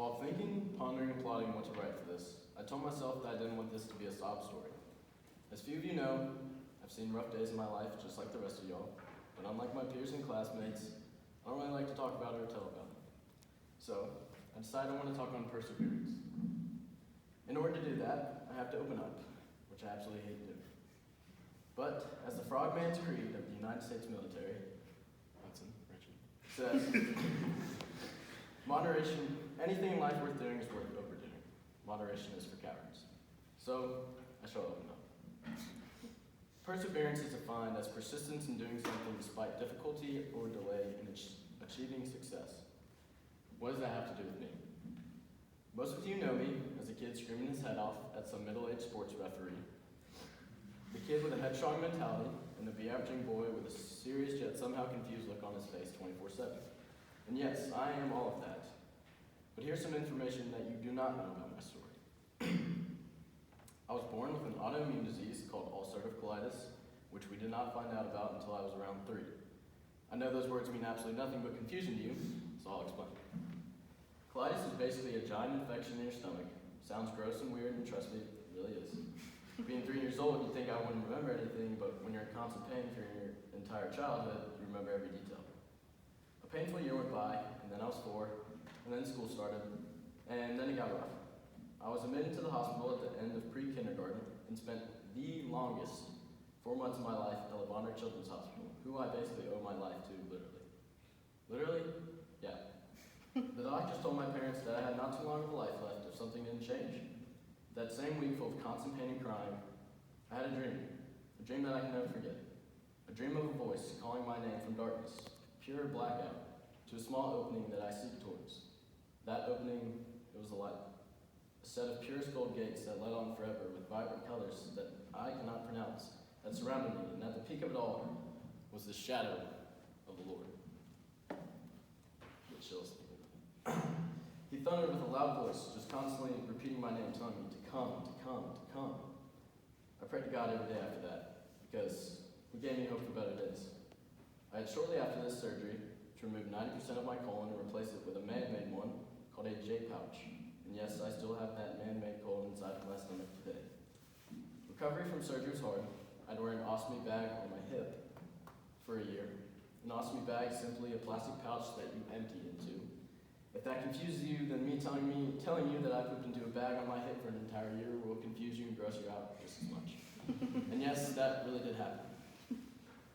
While thinking, pondering, and plotting what to write for this, I told myself that I didn't want this to be a sob story. As few of you know, I've seen rough days in my life just like the rest of y'all, but unlike my peers and classmates, I don't really like to talk about it or tell about it. So, I decided I want to talk on perseverance. In order to do that, I have to open up, which I absolutely hate doing. But, as the Frogman's Creed of the United States military, Hudson, Richard, says, moderation, anything in life worth doing is worth overdoing. Moderation is for cowards. So, I shall open up. Perseverance is defined as persistence in doing something despite difficulty or delay in achieving success. What does that have to do with me? Most of you know me as a kid screaming his head off at some middle-aged sports referee, the kid with a headstrong mentality, and the be-averaging boy with a serious yet somehow confused look on his face 24/7. And yes, I am all of that. But here's some information that you do not know about my story. I was born with an autoimmune disease called ulcerative colitis, which we did not find out about until I was around 3. I know those words mean absolutely nothing but confusion to you, so I'll explain. Colitis is basically a giant infection in your stomach. Sounds gross and weird, and trust me, it really is. Being 3 years old, you'd think I wouldn't remember anything, but when you're in constant pain for your entire childhood, you remember every detail. A painful year went by, and then I was 4, and then school started, and then it got rough. I was admitted to the hospital at the end of pre-kindergarten and spent the longest 4 months of my life at the Iovinelli Children's Hospital, who I basically owe my life to, literally. Literally? Yeah. The doctors told my parents that I had not too long of a life left if something didn't change. That same week, full of constant pain and crying, I had a dream that I can never forget. A dream of a voice calling my name from darkness, pure blackout, to a small opening that I seek towards. That opening, it was a light. A set of purest gold gates that led on forever with vibrant colors that I cannot pronounce, that surrounded me, and at the peak of it all was the shadow of the Lord. Get chills thinking about it. He thundered with a loud voice, just constantly repeating my name, telling me to come, to come, to come. I prayed to God every day after that, because He gave me hope for better days. I had shortly after this surgery to remove 90% of my colon and replace it with a man-made one called a J pouch. And yes, I still have that man-made colon inside of my stomach today. Recovery from surgery was hard. I'd wear an ostomy bag on my hip for a year. An ostomy bag is simply a plastic pouch that you empty into. If that confuses you, then me telling you that I pooped into a bag on my hip for an entire year will confuse you and gross you out just as much. And yes, that really did happen.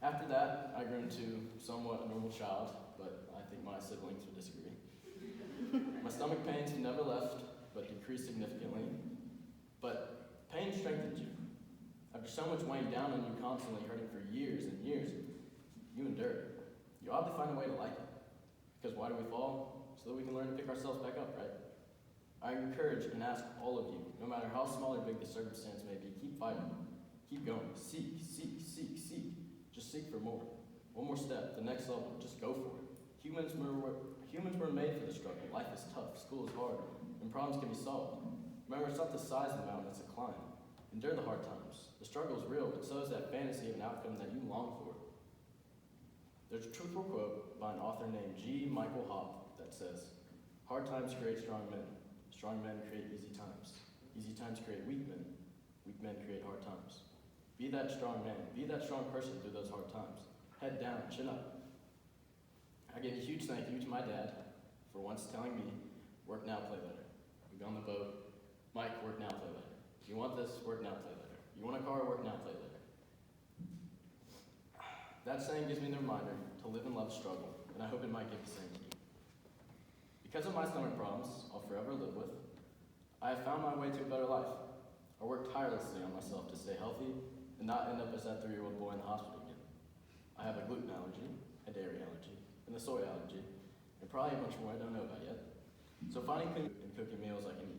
After that, I grew into somewhat a normal child, but I think my siblings would disagree. My stomach pains never left, but decreased significantly. But pain strengthens you. After so much weighing down on you, constantly hurting for years and years, you endure it. You oddly find a way to like it. Because why do we fall? So that we can learn to pick ourselves back up, right? I encourage and ask all of you, no matter how small or big the circumstance may be, keep fighting. Keep going. Seek, seek, seek, seek. Just seek for more. One more step, the next level. Just go for it. Humans were made for the struggle. Life is tough, school is hard, and problems can be solved. Remember, it's not the size of the mountain, it's a climb. Endure the hard times. The struggle is real, but so is that fantasy of an outcome that you long for. There's a truthful quote by an author named G. Michael Hop that says, "Hard times create strong men. Strong men create easy times. Easy times create weak men. Weak men create hard times. Be that strong man. Be that strong person through those hard times. Head down, chin up." I give a huge thank you to my dad for once telling me, work now, play later. We go on the boat, Mike, work now, play later. You want this, work now, play later. You want a car, work now, play later. That saying gives me the reminder to live and love struggle, and I hope it might give the same to you. Because of my stomach problems, I'll forever live with, I have found my way to a better life. I work tirelessly on myself to stay healthy and not end up as that 3-year-old boy in the hospital again. I have a gluten allergy, a dairy allergy, and a soy allergy, and probably a bunch more I don't know about yet. So finding food and cooking meals I can eat